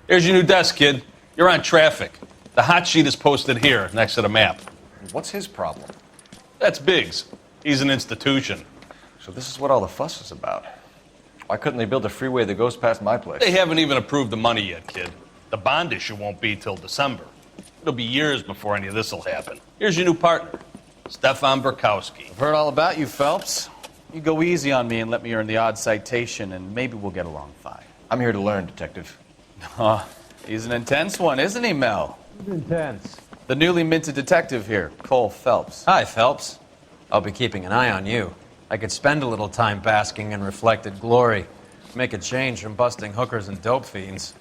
Here's your new desk, kid. You're on traffic. The hot sheet is posted here, next to the map. What's his problem? That's Biggs. He's an institution. So this is what all the fuss is about. Why couldn't they build a freeway that goes past my place? They haven't even approved the money yet, kid. The bond issue won't be till December. It'll be years before any of this will happen. Here's your new partner, Stefan Burkowski. I've heard all about you, Phelps. You go easy on me and let me earn the odd citation, and maybe we'll get along fine. I'm here to learn, Detective. He's an intense one, isn't he, Mel? He's intense. The newly minted detective here, Cole Phelps. Hi, Phelps. I'll be keeping an eye on you. I could spend a little time basking in reflected glory. Make a change from busting hookers and dope fiends.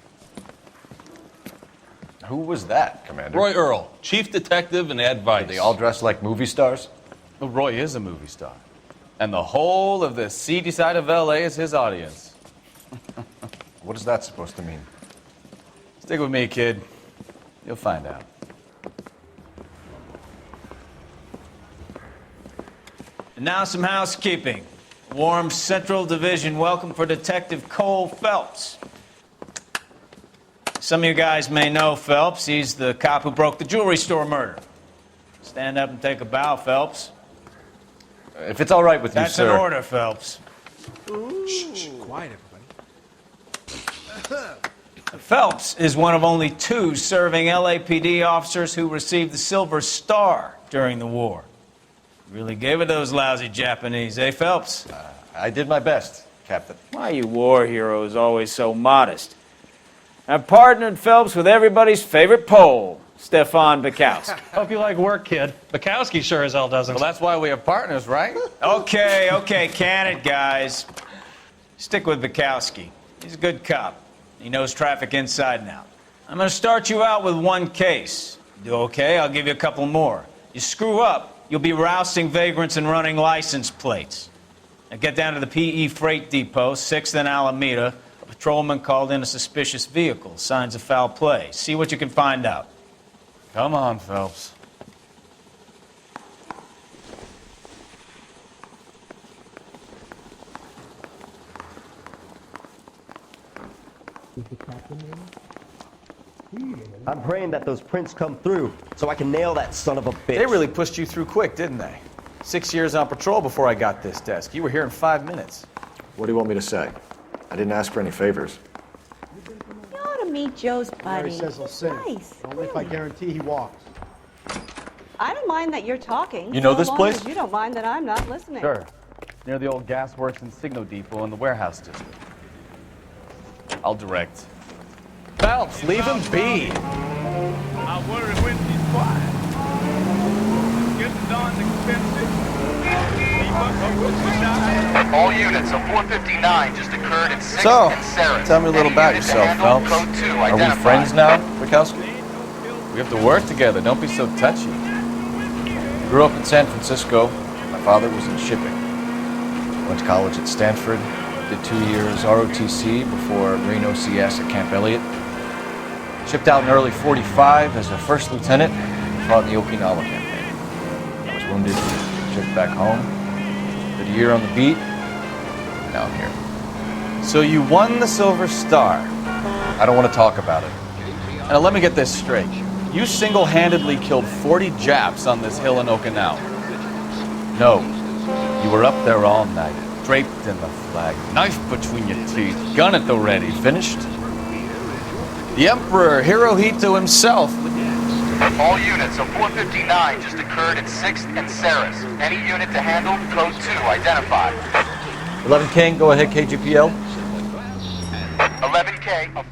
Who was that, Commander? Roy Earl, chief detective and advice. Are they all dressed like movie stars? Well, Roy is a movie star. And the whole of the seedy side of L.A. is his audience. What is that supposed to mean? Stick with me, kid. You'll find out. And now some housekeeping. Warm Central Division welcome for Detective Cole Phelps. Some of you guys may know Phelps. He's the cop who broke the jewelry store murder. Stand up and take a bow, Phelps. If it's all right with you, That's sir. an order, Phelps. Shh, quiet, everybody. Phelps is one of only 2 serving LAPD officers who received the Silver Star during the war. Really gave it those lousy Japanese, eh, Phelps? I did my best, Captain. Why are you war heroes always so modest? I've partnered Phelps with everybody's favorite Pole, Stefan Burkowski. Hope you like work, kid. Bukowski sure as hell doesn't. Well, that's why we have partners, right? Okay, can it, guys. Stick with Burkowski. He's a good cop. He knows traffic inside and out. I'm going to start you out with 1 case. Do okay? I'll give you a couple more. You screw up, you'll be rousting vagrants and running license plates. Now get down to the PE Freight Depot, 6th and Alameda. A patrolman called in a suspicious vehicle. Signs of foul play. See what you can find out. Come on, Phelps. I'm praying that those prints come through so I can nail that son of a bitch. They really pushed you through quick, didn't they? 6 years on patrol before I got this desk. You were here in 5 minutes. What do you want me to say? I didn't ask for any favors. You ought to meet Joe's buddy. He says he'll sing. Nice. Only if I guarantee he walks. I don't mind that you're talking. You know so this long place? as you don't mind that I'm not listening. Sure. Near the old gas works and signal depot in the warehouse district. I'll direct. Phelps, leave him be. I wonder when he's quiet. Getting darn expensive. All units of 459 just occurred in 6th So, and Sarah. tell me a little about yourself, Phelps. Are we friends now, Burkowski? We have to work together. Don't be so touchy. Grew up in San Francisco. My father was in shipping. Went to college at Stanford. Did 2 years ROTC before Marine OCS at Camp Elliott. Shipped out in early 45 as a first lieutenant. Fought in the Okinawa campaign. I was wounded. Shipped back home. Did a year on the beat. Now I'm here. So you won the Silver Star. I don't want to talk about it. Now let me get this straight. You single-handedly killed 40 Japs on this hill in Okinawa. No, you were up there all night, draped in the flag, knife between your teeth, gun at the ready, finished? The Emperor Hirohito himself. All units of 459 just occurred in 6th and Saris. Any unit to handle, code 2 identified. 11K, go ahead, KGPL. 11K of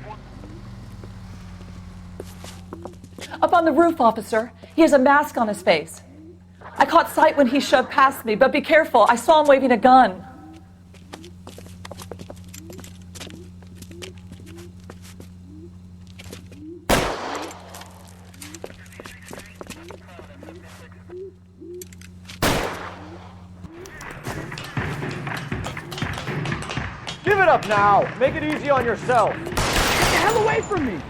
Up on the roof, officer. He has a mask on his face. I caught sight when he shoved past me, but be careful. I saw him waving a gun. Give it up now. Make it easy on yourself. Get the hell away from me.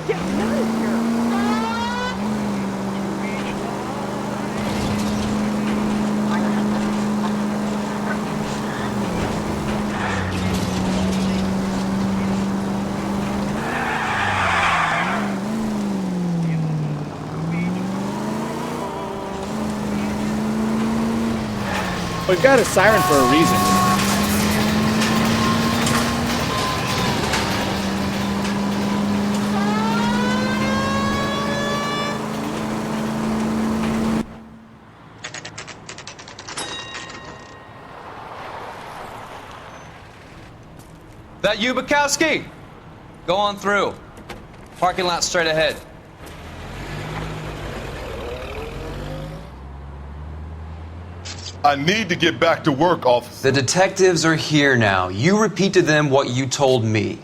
Get me out of here! We've got a siren for a reason. That you, Bukowski? Go on through. Parking lot straight ahead. I need to get back to work, officer. The detectives are here now. You repeat to them what you told me.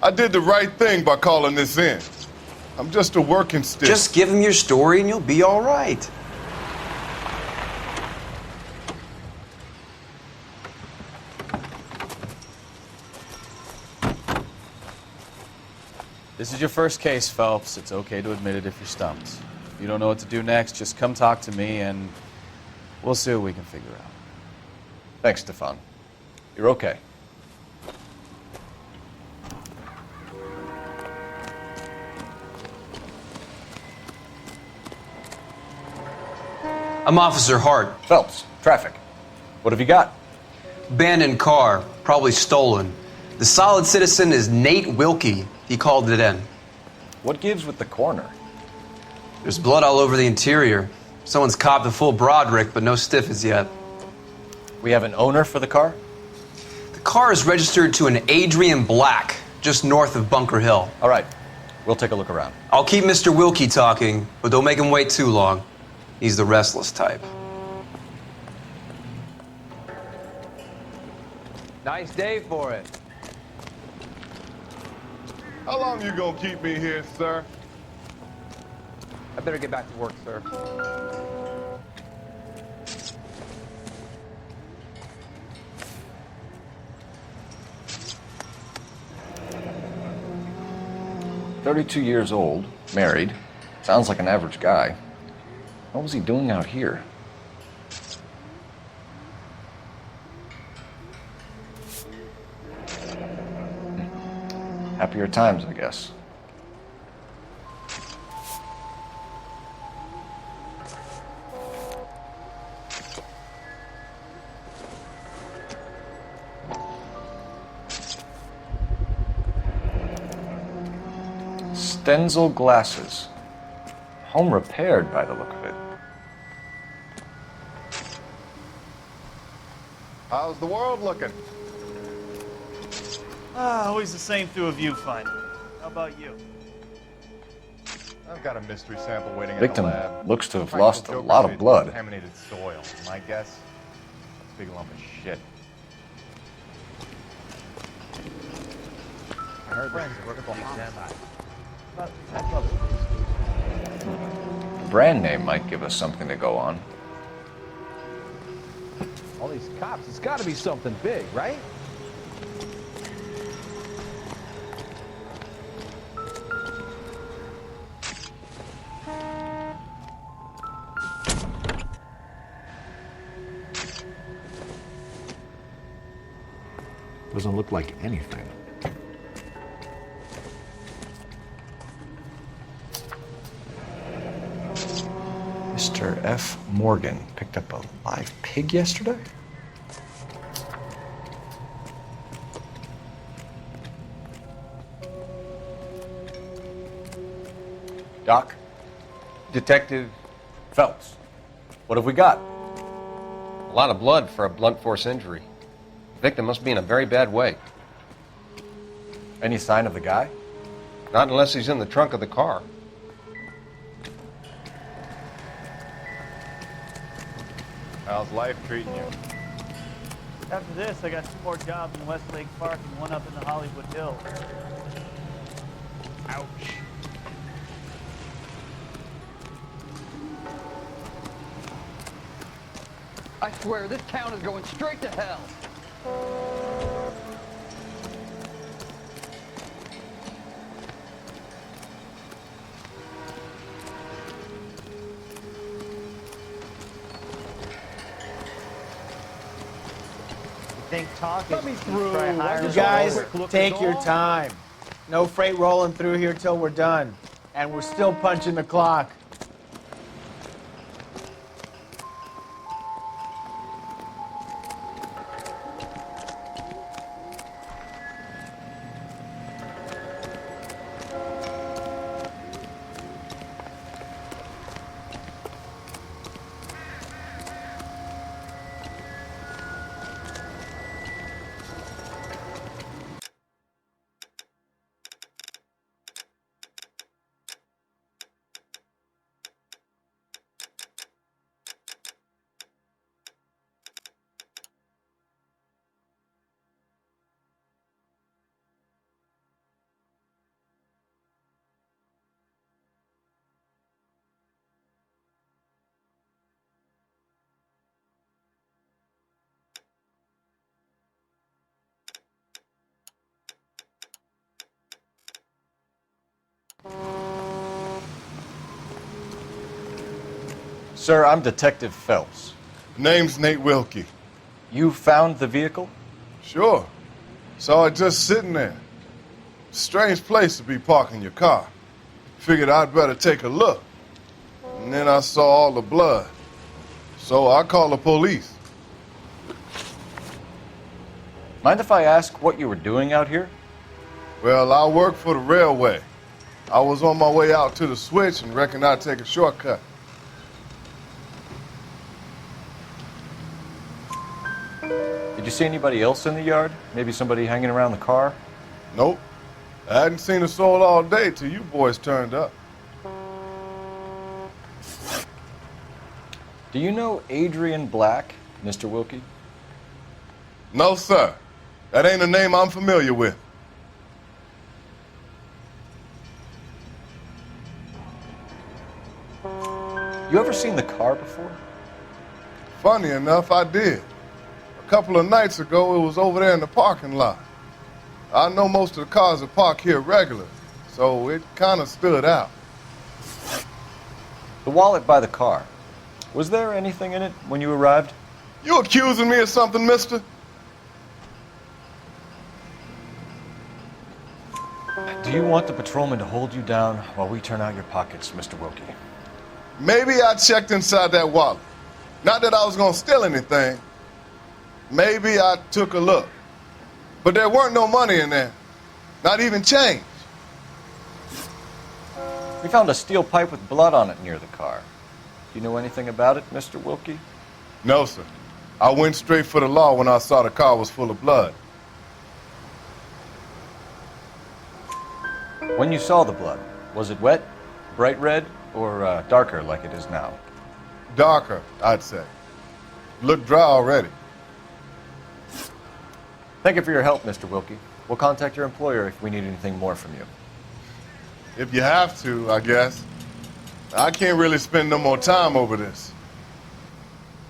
I did the right thing by calling this in. I'm just a working stick. Just give them your story and you'll be all right. This is your first case, Phelps. It's okay to admit it if you're stumped. If you don't know what to do next, just come talk to me and we'll see what we can figure out. Thanks, Stefan. You're okay. I'm Officer Hart. Phelps, traffic. What have you got? Abandoned car, probably stolen. The solid citizen is Nate Wilkie. He called it in. What gives with the coroner? There's blood all over the interior. Someone's copped a full Broderick, but no stiff as yet. We have an owner for the car? The car is registered to an Adrian Black, just north of Bunker Hill. All right, we'll take a look around. I'll keep Mr. Wilkie talking, but don't make him wait too long. He's the restless type. Nice day for it. How long you gonna keep me here, sir? I better get back to work, sir. $32 old, married. Sounds like an average guy. What was he doing out here? Happier times, I guess. Stenzel glasses. Home repaired by the look of it. How's the world looking? Always the same through a viewfinder. How about you? I've got a mystery sample waiting Victim in the lab. looks to have Practical lost a joker lot of said blood. Contaminated soil. My guess? A big lump of shit. I heard friends working for standby. The brand name might give us something to go on. All these cops, it's got to be something big, right? Doesn't look like anything. Mr. F. Morgan picked up a live pig yesterday? Doc? Detective, Phelps. What have we got? a lot of blood for a blunt force injury. The victim must be in a very bad way. Any sign of the guy? Not unless he's in the trunk of the car. How's life treating you? After this, I got 2 more jobs in Westlake Park and 1 up in the Hollywood Hills. Ouch. I swear, this town is going straight to hell. think talking. Let me through. Try hiring You some guys, quick lookers take your on. time. No freight rolling through here till we're done. And we're still punching the clock. Sir, I'm Detective Phelps. Name's Nate Wilkie. You found the vehicle? Sure. Saw it just sitting there. Strange place to be parking your car. Figured I'd better take a look. And then I saw all the blood. So I called the police. Mind if I ask what you were doing out here? Well, I work for the railway. I was on my way out to the switch and reckoned I'd take a shortcut. Did you see anybody else in the yard? Maybe somebody hanging around the car? Nope. I hadn't seen a soul all day till you boys turned up. Do you know Adrian Black, Mr. Wilkie? No, sir. That ain't a name I'm familiar with. You ever seen the car before? Funny enough, I did. A couple of nights ago, it was over there in the parking lot. I know most of the cars are parked here regular, so it kind of stood out. The wallet by the car. Was there anything in it when you arrived? You accusing me of something, mister? Do you want the patrolman to hold you down while we turn out your pockets, Mr. Wilkie? Maybe I checked inside that wallet. Not that I was gonna steal anything. Maybe I took a look. But there weren't no money in there. Not even change. We found a steel pipe with blood on it near the car. Do you know anything about it, Mr. Wilkie? No, sir. I went straight for the law when I saw the car was full of blood. When you saw the blood, was it wet, bright red, or darker like it is now? Darker, I'd say. Looked dry already. Thank you for your help, Mr. Wilkie. We'll contact your employer if we need anything more from you. If you have to, I guess. I can't really spend no more time over this.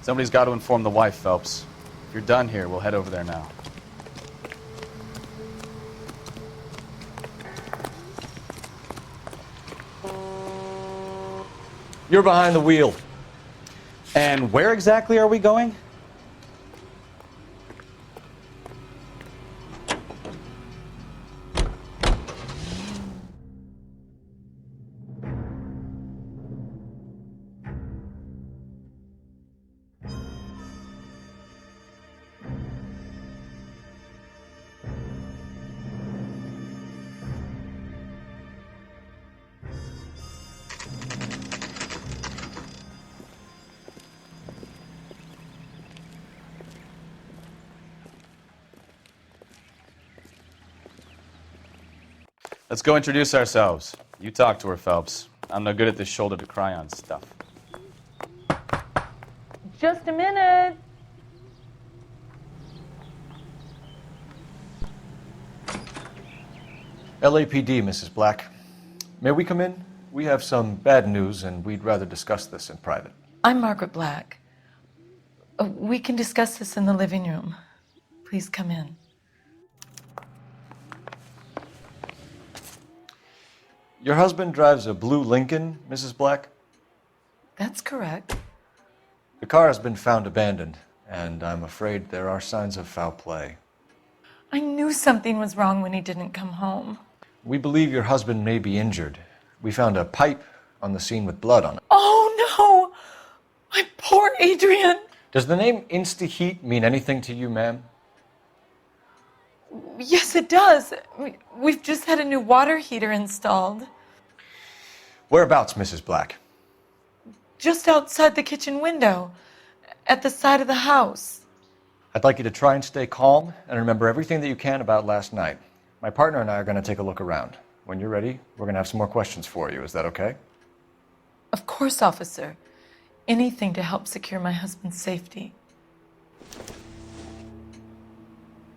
Somebody's got to inform the wife, Phelps. If you're done here, we'll head over there now. You're behind the wheel. And where exactly are we going? Let's go introduce ourselves. You talk to her, Phelps. I'm no good at this shoulder to cry on stuff. Just a minute. LAPD, Mrs. Black. May we come in? We have some bad news, and we'd rather discuss this in private. I'm Margaret Black. We can discuss this in the living room. Please come in. Your husband drives a blue Lincoln, Mrs. Black? That's correct. The car has been found abandoned, and I'm afraid there are signs of foul play. I knew something was wrong when he didn't come home. We believe your husband may be injured. We found a pipe on the scene with blood on it. Oh no! My poor Adrian! Does the name Insta-Heat mean anything to you, ma'am? Yes, it does. We've just had a new water heater installed. Whereabouts, Mrs. Black? Just outside the kitchen window, at the side of the house. I'd like you to try and stay calm and remember everything that you can about last night. My partner and I are going to take a look around. When you're ready, we're going to have some more questions for you. Is that okay? Of course, officer. Anything to help secure my husband's safety.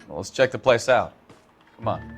Well, let's check the place out. Come on.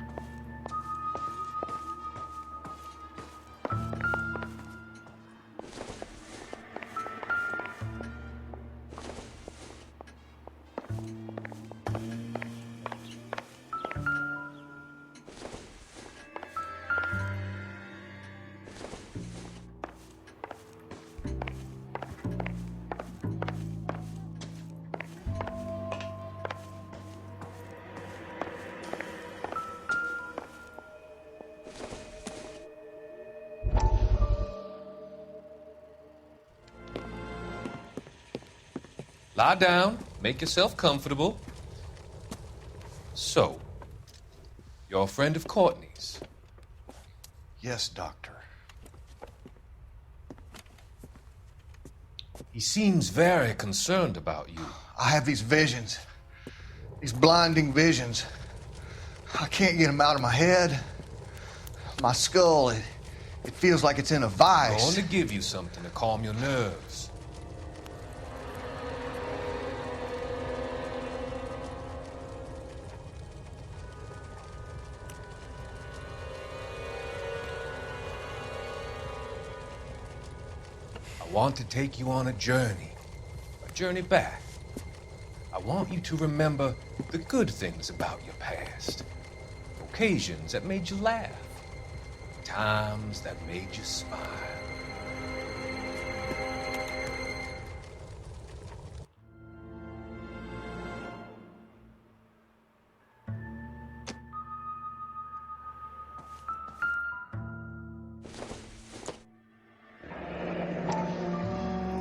Lie down, make yourself comfortable. So, you're a friend of Courtney's? Yes, Doctor. He seems very concerned about you. I have these visions, these blinding visions. I can't get them out of my head. My skull, it feels like it's in a vice. I want to give you something to calm your nerves. I want to take you on a journey back. I want you to remember the good things about your past, occasions that made you laugh, times that made you smile.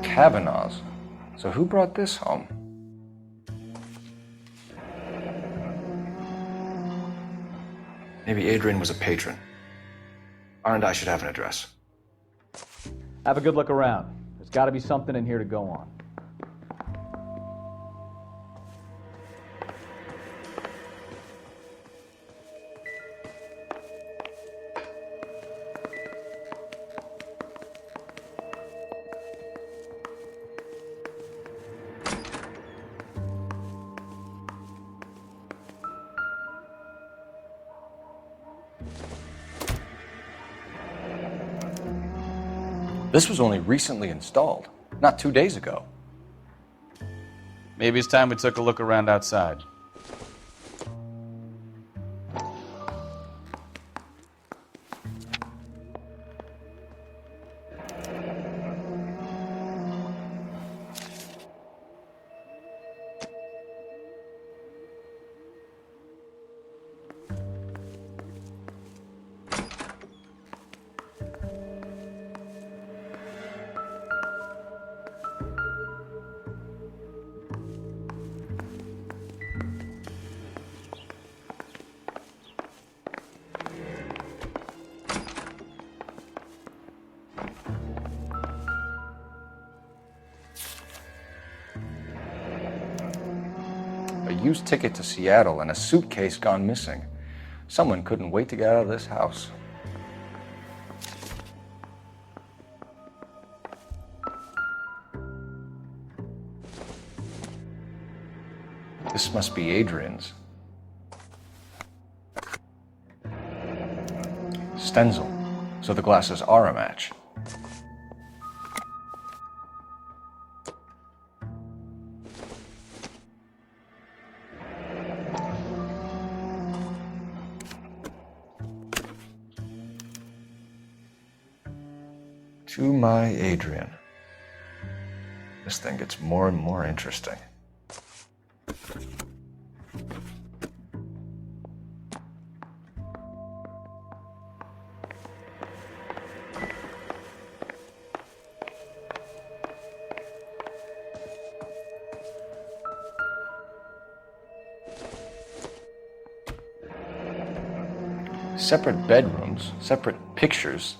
Kavanaugh's. So who brought this home? Maybe Adrian was a patron. R&I should have an address. Have a good look around. There's got to be something in here to go on. This was only recently installed, not 2 days ago. Maybe it's time we took a look around outside. A used ticket to Seattle and a suitcase gone missing. Someone couldn't wait to get out of this house. This must be Adrian's. Stenzel. So the glasses are a match. To my Adrian. This thing gets more and more interesting. Separate bedrooms, separate pictures.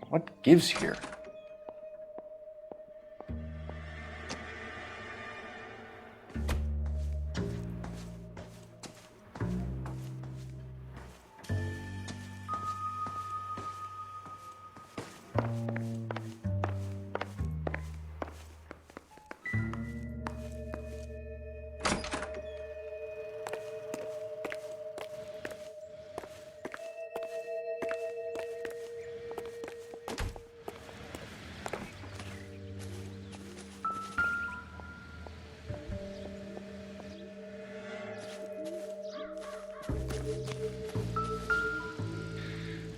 What gives here?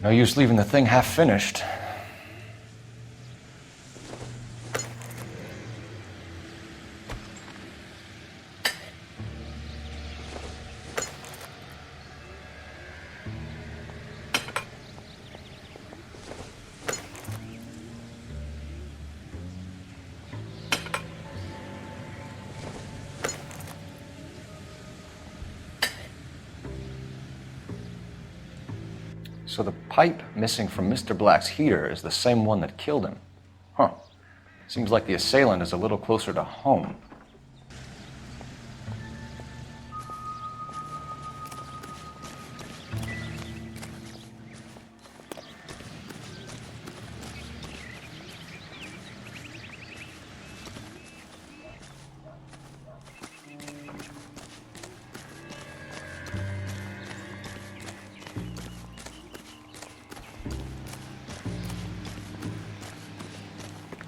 No use leaving the thing half finished. So the pipe missing from Mr. Black's heater is the same one that killed him. Huh. Seems like the assailant is a little closer to home.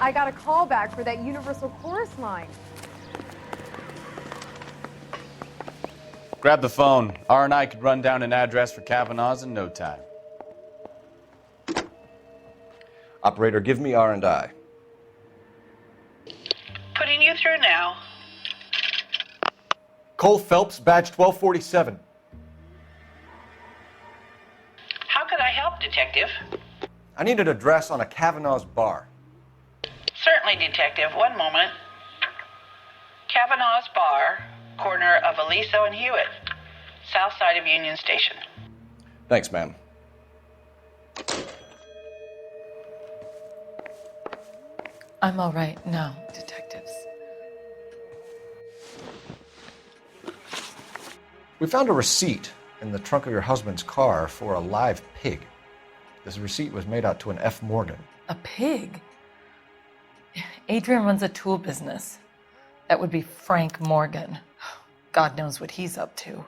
I got a call back for that Universal Chorus line. Grab the phone. R&I could run down an address for Kavanaugh's in no time. Operator, give me R&I. Putting you through now. Cole Phelps, badge 1247. How could I help, Detective? I need an address on a Kavanaugh's bar. Certainly, Detective. One moment. Kavanaugh's Bar, corner of Aliso and Hewitt, south side of Union Station. Thanks, ma'am. I'm all right now, detectives. We found a receipt in the trunk of your husband's car for a live pig. This receipt was made out to an F. Morgan. A pig? Adrian runs a tool business. That would be Frank Morgan. God knows what he's up to.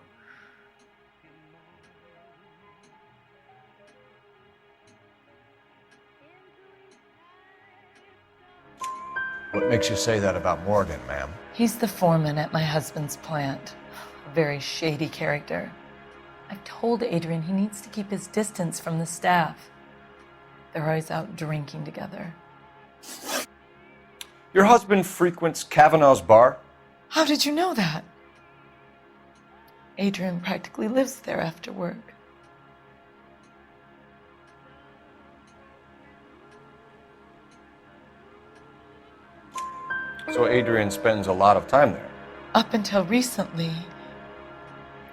What makes you say that about Morgan, ma'am? He's the foreman at my husband's plant. A very shady character. I've told Adrian he needs to keep his distance from the staff. They're always out drinking together. Your husband frequents Kavanaugh's bar? How did you know that? Adrian practically lives there after work. So Adrian spends a lot of time there? Up until recently,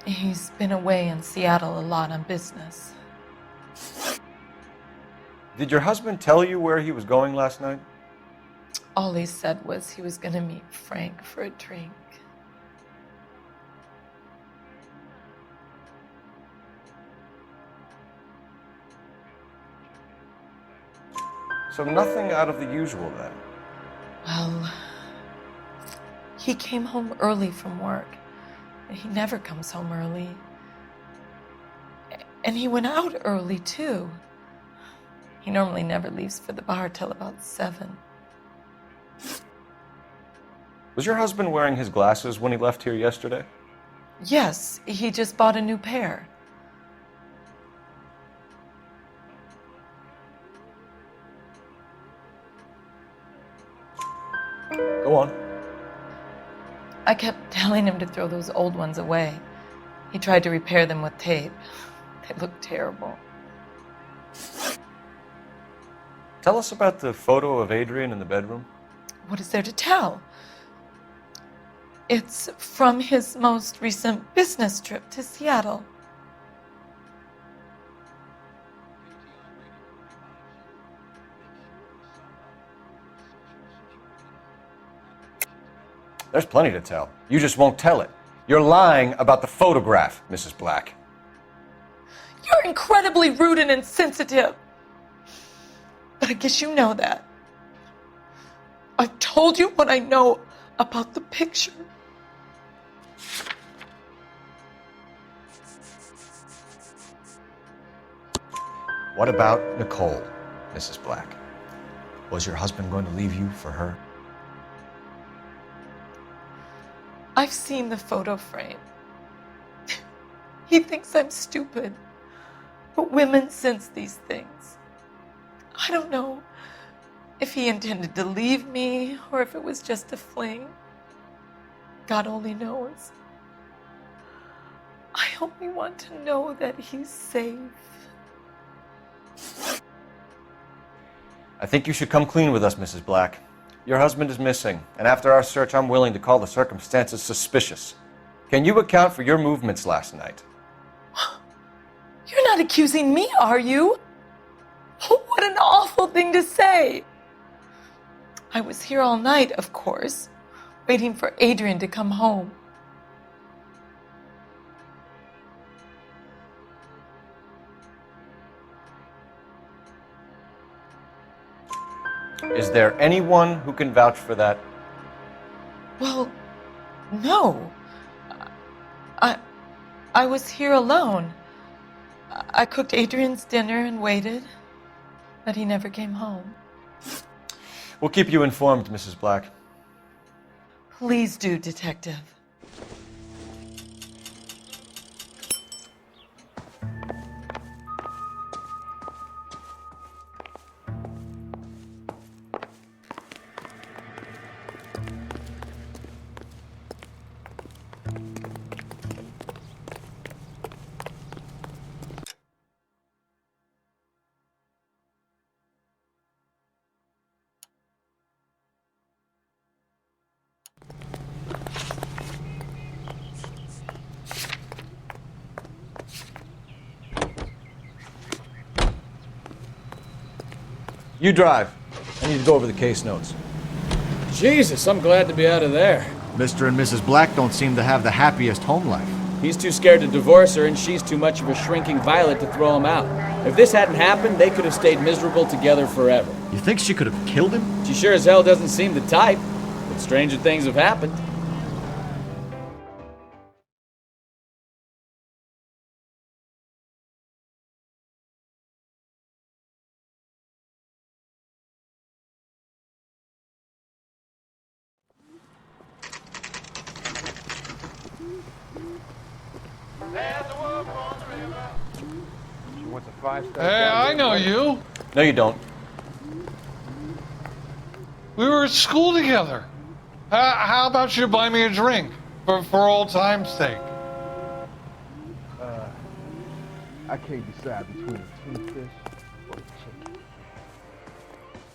he's been away in Seattle a lot on business. Did your husband tell you where he was going last night? All he said was he was going to meet Frank for a drink. So nothing out of the usual then? Well, he came home early from work. He never comes home early. And he went out early, too. He normally never leaves for the bar till about 7. Was your husband wearing his glasses when he left here yesterday? Yes, he just bought a new pair. Go on. I kept telling him to throw those old ones away. He tried to repair them with tape. They looked terrible. Tell us about the photo of Adrian in the bedroom. What is there to tell? It's from his most recent business trip to Seattle. There's plenty to tell. You just won't tell it. You're lying about the photograph, Mrs. Black. You're incredibly rude and insensitive. But I guess you know that. I've told you what I know about the picture. What about Nicole, Mrs. Black? Was your husband going to leave you for her? I've seen the photo frame. He thinks I'm stupid. But women sense these things. I don't know if he intended to leave me or if it was just a fling. God only knows. I only want to know that he's safe. I think you should come clean with us, Mrs. Black. Your husband is missing, and after our search, I'm willing to call the circumstances suspicious. Can you account for your movements last night? You're not accusing me, are you? What an awful thing to say. I was here all night, of course, waiting for Adrian to come home. Is there anyone who can vouch for that? Well, no. I was here alone. I cooked Adrian's dinner and waited, but he never came home. We'll keep you informed, Mrs. Black. Please do, Detective. You drive. I need to go over the case notes. Jesus, I'm glad to be out of there. Mr. and Mrs. Black don't seem to have the happiest home life. He's too scared to divorce her, and she's too much of a shrinking violet to throw him out. If this hadn't happened, they could have stayed miserable together forever. You think she could have killed him? She sure as hell doesn't seem the type, but stranger things have happened. Hey, I know you. No, you don't. We were at school together. How about you buy me a drink for old time's sake? I can't decide between a tuna fish or a chicken.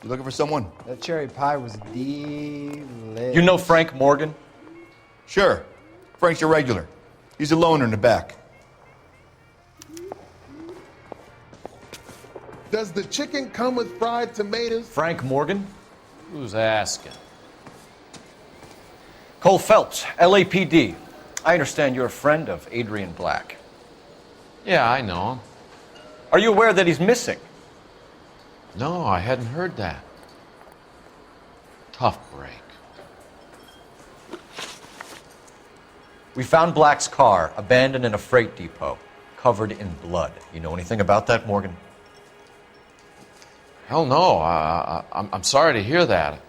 You looking for someone? That cherry pie was delicious. You know Frank Morgan? Sure. Frank's your regular. He's a loner in the back. Does the chicken come with fried tomatoes? Frank Morgan? Who's asking? Cole Phelps, LAPD. I understand you're a friend of Adrian Black. Yeah, I know him. Are you aware that he's missing? No, I hadn't heard that. Tough break. We found Black's car abandoned in a freight depot, covered in blood. You know anything about that, Morgan? Hell no. I'm sorry to hear that.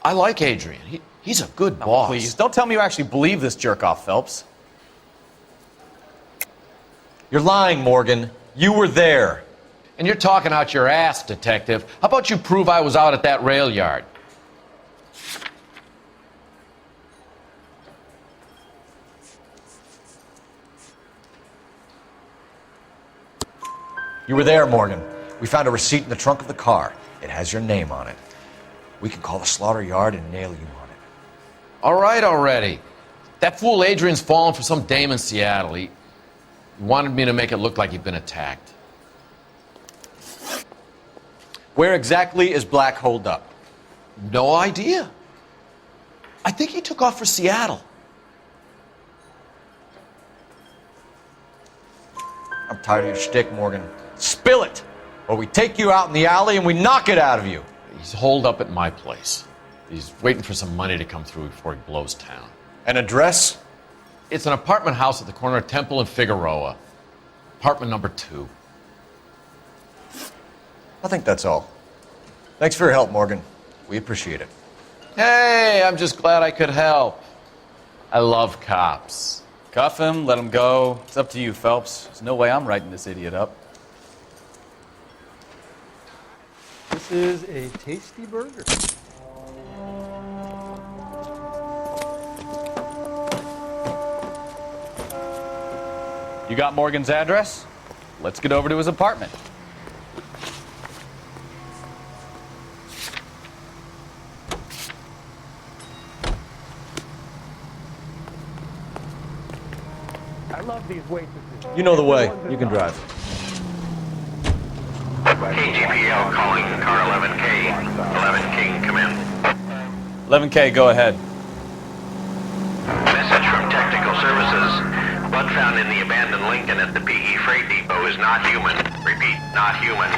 I like Adrian. He's a good boss. Please, don't tell me you actually believe this jerk-off, Phelps. You're lying, Morgan. You were there. And you're talking out your ass, Detective. How about you prove I was out at that rail yard? You were there, Morgan. We found a receipt in the trunk of the car. It has your name on it. We can call the slaughter yard and nail you on it. All right already. That fool Adrian's fallen for some dame in Seattle. He wanted me to make it look like he'd been attacked. Where exactly is Black holed up? No idea. I think he took off for Seattle. I'm tired of your shtick, Morgan. Spill it! Or we take you out in the alley and we knock it out of you. He's holed up at my place. He's waiting for some money to come through before he blows town. An address? It's an apartment house at the corner of Temple and Figueroa. Apartment number 2. I think that's all. Thanks for your help, Morgan. We appreciate it. Hey, I'm just glad I could help. I love cops. Cuff him, let him go. It's up to you, Phelps. There's no way I'm writing this idiot up. This is a tasty burger. You got Morgan's address? Let's get over to his apartment. I love these waitresses. You know the way. You can drive. KGPL calling car 11K. 11K, come in. 11K, go ahead. Message from Technical Services. Blood found in the abandoned Lincoln at the PE Freight Depot is not human. Repeat, not human.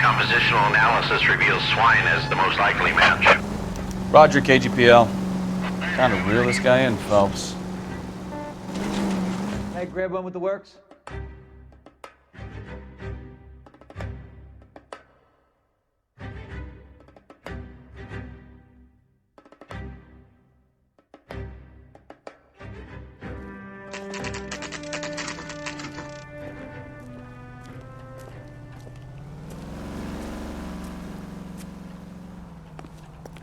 Compositional analysis reveals swine as the most likely match. Roger, KGPL. Kind of reel this guy in, Phelps. Hey, grab one with the works.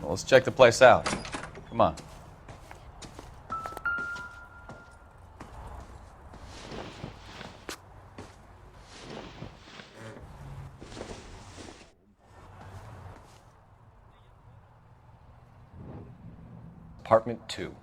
Well, let's check the place out. Come on. Apartment 2.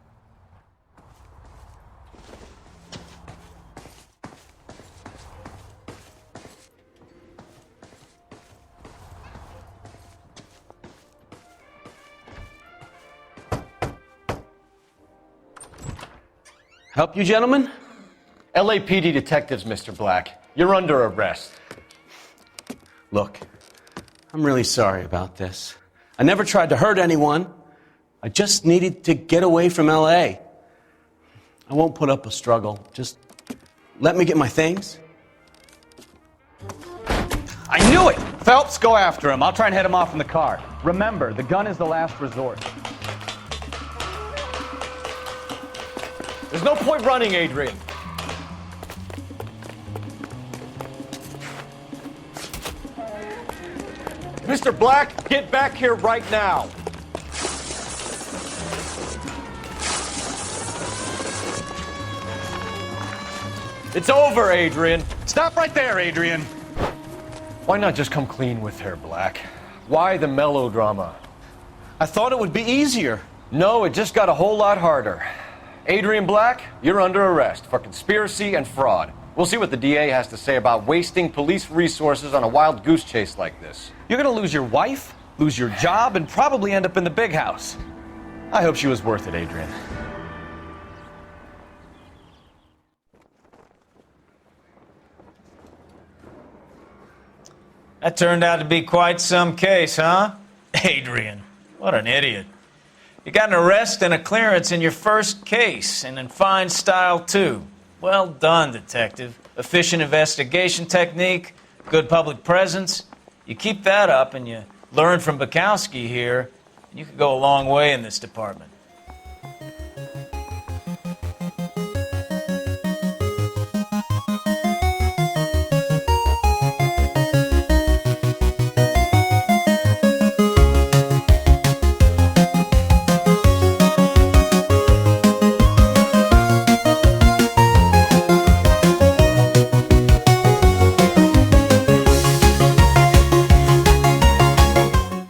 Help you, gentlemen? LAPD detectives, Mr. Black. You're under arrest. Look, I'm really sorry about this. I never tried to hurt anyone. I just needed to get away from LA. I won't put up a struggle. Just let me get my things. I knew it! Phelps, go after him. I'll try and head him off in the car. Remember, the gun is the last resort. There's no point running, Adrian. Mr. Black, get back here right now. It's over, Adrian. Stop right there, Adrian. Why not just come clean with her, Black? Why the melodrama? I thought it would be easier. No, it just got a whole lot harder. Adrian Black, you're under arrest for conspiracy and fraud. We'll see what the DA has to say about wasting police resources on a wild goose chase like this. You're gonna lose your wife, lose your job, and probably end up in the big house. I hope she was worth it, Adrian. That turned out to be quite some case, huh? Adrian, what an idiot. You got an arrest and a clearance in your first case, and in fine style, too. Well done, detective. Efficient investigation technique, good public presence. You keep that up and you learn from Bukowski here, and you could go a long way in this department.